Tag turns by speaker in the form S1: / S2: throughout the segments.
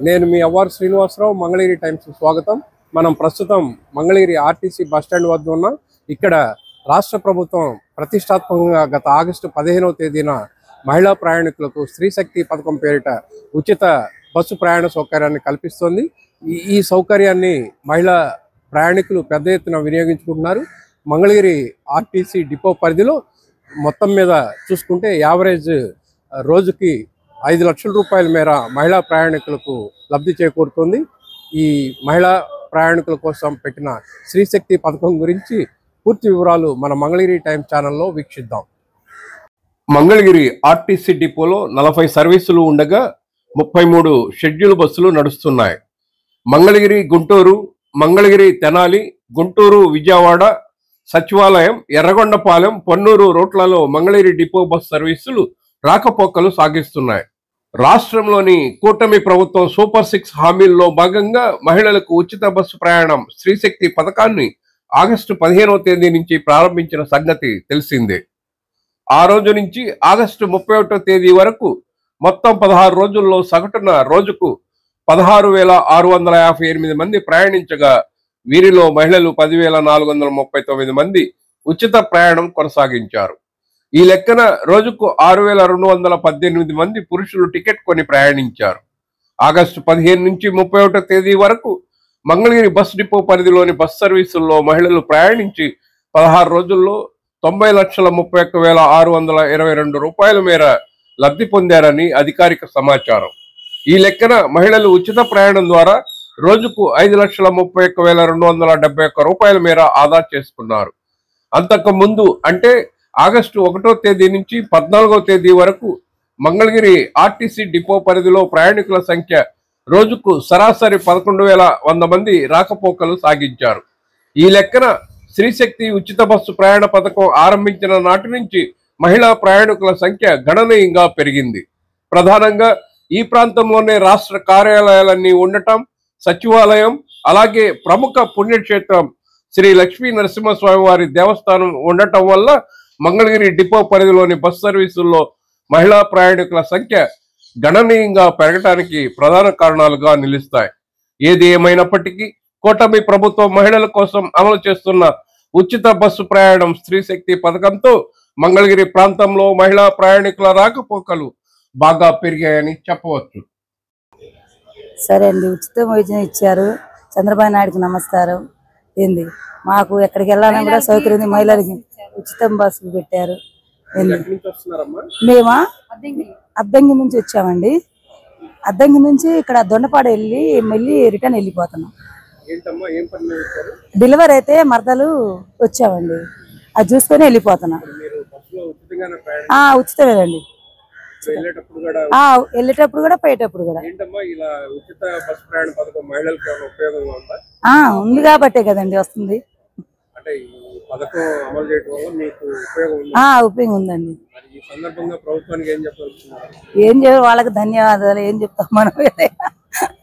S1: నేను మీ అవ్వారు శ్రీనివాసరావు, మంగళగిరి టైమ్స్ స్వాగతం. మనం ప్రస్తుతం మంగళగిరి ఆర్టీసీ బస్టాండ్ వద్ద ఉన్నాం. ఇక్కడ రాష్ట్ర ప్రభుత్వం ప్రతిష్టాత్మకంగా గత ఆగస్టు 15వ తేదీన మహిళా ప్రయాణికులకు స్త్రీశక్తి పథకం పేరిట ఉచిత బస్సు ప్రయాణ సౌకర్యాన్ని కల్పిస్తోంది. ఈ సౌకర్యాన్ని మహిళా ప్రయాణికులు పెద్ద ఎత్తున వినియోగించుకుంటున్నారు. మంగళగిరి ఆర్టీసీ డిపో పరిధిలో మొత్తం మీద చూసుకుంటే యావరేజ్ రోజుకి 5 లక్షల రూపాయల మేర మహిళా ప్రయాణికులకు లబ్ధి చేకూరుతుంది. ఈ మహిళా ప్రయాణికుల కోసం పెట్టిన స్త్రీశక్తి పథకం గురించి పూర్తి వివరాలు మన మంగళగిరి టైమ్ ఛానల్లో వీక్షిద్దాం. మంగళగిరి ఆర్టీసీ డిపోలో 40 సర్వీసులు ఉండగా 33 షెడ్యూల్ బస్సులు నడుస్తున్నాయి. మంగళగిరి గుంటూరు, మంగళగిరి తెనాలి, గుంటూరు విజయవాడ, సచివాలయం, ఎర్రగొండపాలెం, పొన్నూరు రూట్లలో మంగళగిరి డిపో బస్ సర్వీసులు రాకపోకలు సాగిస్తున్నాయి. రాష్ట్రంలోని కూటమి ప్రభుత్వం సూపర్ 6 హామీల్లో భాగంగా మహిళలకు ఉచిత బస్సు ప్రయాణం స్త్రీశక్తి పథకాన్ని ఆగస్టు 15వ తేదీ నుంచి ప్రారంభించిన సంగతి తెలిసిందే. ఆ రోజు నుంచి ఆగస్టు 31వ తేదీ వరకు మొత్తం 16 రోజుల్లో సగటున రోజుకు 16,658 మంది ప్రయాణించగా వీరిలో మహిళలు 10,439 మంది ఉచిత ప్రయాణం కొనసాగించారు. ఈ లెక్కన రోజుకు 6,218 మంది పురుషులు టికెట్ కొని ప్రయాణించారు. ఆగస్టు 15 నుంచి 31వ తేదీ వరకు మంగళగిరి బస్ డిపో పరిధిలోని బస్ సర్వీసుల్లో మహిళలు ప్రయాణించి 16 రోజుల్లో 90,31,622 రూపాయల మేర లబ్ధి పొందారని అధికారిక సమాచారం. ఈ లెక్కన మహిళలు ఉచిత ప్రయాణం ద్వారా రోజుకు 5,31,271 రూపాయల మేర ఆదా చేసుకున్నారు. అంతకు ముందు అంటే ఆగస్టు 1వ తేదీ నుంచి 14వ తేదీ వరకు మంగళగిరి ఆర్టీసీ డిపో పరిధిలో ప్రయాణికుల సంఖ్య రోజుకు సరాసరి 11,100 మంది రాకపోకలు సాగించారు. ఈ లెక్కన స్త్రీశక్తి ఉచిత బస్సు ప్రయాణ పథకం ఆరంభించిన నాటి నుంచి మహిళా ప్రయాణికుల సంఖ్య గణనీయంగా పెరిగింది. ప్రధానంగా ఈ ప్రాంతంలోనే రాష్ట్ర కార్యాలయాలన్నీ ఉండటం, సచివాలయం, అలాగే ప్రముఖ పుణ్యక్షేత్రం శ్రీ లక్ష్మీ నరసింహస్వామి వారి దేవస్థానం ఉండటం వల్ల మంగళగిరి డిపో పరిధిలోని బస్ సర్వీసుల్లో మహిళా ప్రయాణికుల సంఖ్య గణనీయంగా పెరగడానికి ప్రధాన కారణాలుగా నిలుస్తాయి. ఏది ఏమైనప్పటికీ కూటమి ప్రభుత్వం మహిళల కోసం అమలు చేస్తున్న ఉచిత బస్సు ప్రయాణం స్త్రీశక్తి పథకంతో మంగళగిరి ప్రాంతంలో మహిళా ప్రయాణికుల రాకపోకలు బాగా పెరిగాయని చెప్పవచ్చు.
S2: సరే అండి, ఉచిత భోజనం ఇచ్చారు. చంద్రబాబు నాయుడుకి నమస్కారం. ఏంది మాకు ఎక్కడికి వెళ్ళాలని కూడా సౌకర్యం, మహిళలకి ఉచితం బస్సు పెట్టారు. మేమా అద్దంకి నుంచి వచ్చామండి. అద్దంకి నుంచి ఇక్కడ దొండపాడు వెళ్ళి మళ్ళీ రిటర్న్ వెళ్ళిపోతున్నాం. డెలివరీ అయితే మరదలు వచ్చామండి, అది చూసుకొని వెళ్ళిపోతున్నాం. ఉచితమేనండి, వెళ్ళేటప్పుడు కూడా పోయేటప్పుడు కూడా ఉంది కాబట్టే కదండి వస్తుంది. ఉపయోగం ఉందండి. ఏం చేయాలి, వాళ్ళకి ధన్యవాదాలు ఏం చెప్తాం మనం.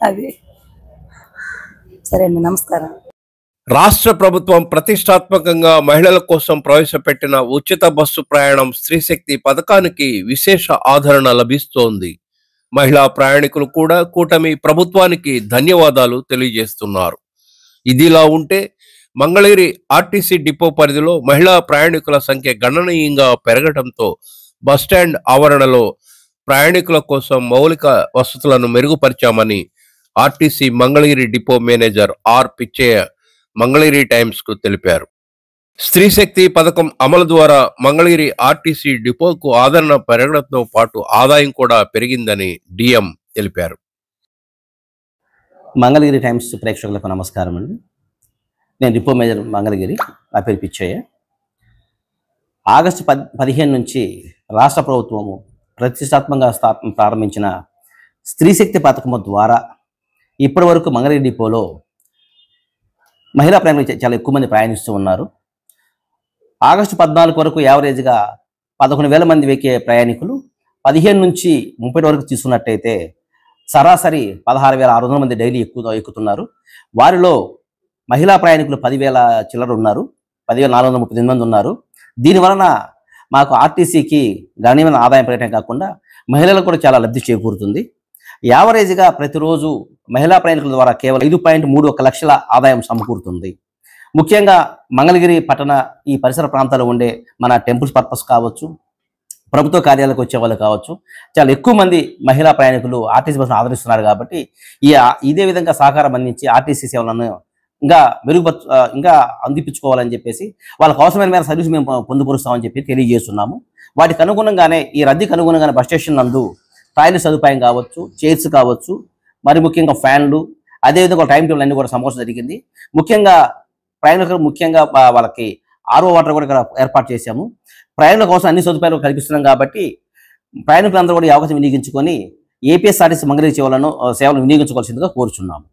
S2: అది సరే అండి, నమస్కారం.
S1: రాష్ట్ర ప్రభుత్వం ప్రతిష్టాత్మకంగా మహిళల కోసం ప్రవేశపెట్టిన ఉచిత బస్సు ప్రయాణం స్త్రీశక్తి పథకానికి విశేష ఆదరణ లభిస్తోంది. మహిళా ప్రయాణికులు కూడా కూటమి ప్రభుత్వానికి ధన్యవాదాలు తెలియజేస్తున్నారు. ఇదిలా ఉంటే మంగళగిరి ఆర్టీసీ డిపో పరిధిలో మహిళా ప్రయాణికుల సంఖ్య గణనీయంగా పెరగడంతో బస్టాండ్ ఆవరణలో ప్రయాణికుల కోసం మౌలిక వసతులను మెరుగుపరిచామని RTC Mangalagiri depot manager R Pichaiah Mangalagiri Times కు తెలిపారు. స్త్రీశక్తి పథకం అమలు ద్వారా మంగళగిరి ఆర్టీసీ డిపోకు ఆదరణ పెరగడంతో పాటు ఆదాయం కూడా పెరిగిందని డిఎం తెలిపారు.
S3: మంగళగిరి టైమ్స్ ప్రేక్షకులకు నమస్కారం అండి. నేను డిపో మేనేజర్ మంగళగిరి, నా పేరు పిచ్చయ్య. ఆగస్టు 15 నుంచి రాష్ట్ర ప్రభుత్వము ప్రతిష్టాత్మకంగా ప్రారంభించిన స్త్రీశక్తి పథకము ద్వారా ఇప్పటి వరకు మంగళగిరి డిపోలో మహిళా ప్రయాణికులు చాలా ఎక్కువ మంది ప్రయాణిస్తూ ఉన్నారు. ఆగస్టు 14 వరకు యావరేజ్గా 11,000 మంది ఎక్కే ప్రయాణికులు 15 నుంచి 30 వరకు తీసుకున్నట్టయితే సరాసరి 16,600 మంది డైలీ ఎక్కుతున్నారు. వారిలో మహిళా ప్రయాణికులు 10,000 చిల్లర ఉన్నారు, 10,438 మంది ఉన్నారు. దీనివలన మాకు ఆర్టీసీకి గణనీయమైన ఆదాయం పెరగడం కాకుండా మహిళలకు కూడా చాలా లబ్ధి చేకూరుతుంది. యావరేజ్గా ప్రతిరోజు మహిళా ప్రయాణికుల ద్వారా కేవలం 5.31 లక్షల ఆదాయం సమకూరుతుంది. ముఖ్యంగా మంగళగిరి పట్టణ ఈ పరిసర ప్రాంతాల్లో ఉండే మన టెంపుల్స్ పర్పస్ కావచ్చు, ప్రభుత్వ కార్యాలయాలకు వచ్చే వాళ్ళు కావచ్చు, చాలా ఎక్కువ మంది మహిళా ప్రయాణికులు ఆర్టీసీ బస్సును ఆదరిస్తున్నారు. కాబట్టి ఇదే విధంగా సహకారం అందించి ఆర్టీసీ సేవలను ఇంకా అందిపించుకోవాలని చెప్పేసి వాళ్ళకు అవసరమైన మేర సర్వీస్ మేము పొందుపరుస్తామని చెప్పి తెలియజేస్తున్నాము. వాటికి అనుగుణంగానే ఈ రద్దీకి అనుగుణంగానే బస్ స్టేషన్ నందు టాయిలెట్ సదుపాయం కావచ్చు, చైర్స్ కావచ్చు, మరి ముఖ్యంగా ఫ్యాన్లు, అదేవిధంగా టైం టేబుల్ అన్ని కూడా సమకూర్చడం జరిగింది. ముఖ్యంగా ప్రయాణికులు వాళ్ళకి ఆర్ఓ వాటర్ కూడా ఇక్కడ ఏర్పాటు చేశాము. ప్రయాణికుల కోసం అన్ని సదుపాయాలు కల్పిస్తున్నాం కాబట్టి ప్రయాణికులందరూ కూడా ఈ అవకాశం వినియోగించుకొని ఏపీఎస్ఆర్టీసీ మంగళగిరి సేవలను వినియోగించుకోవాల్సిందిగా కోరుచున్నాము.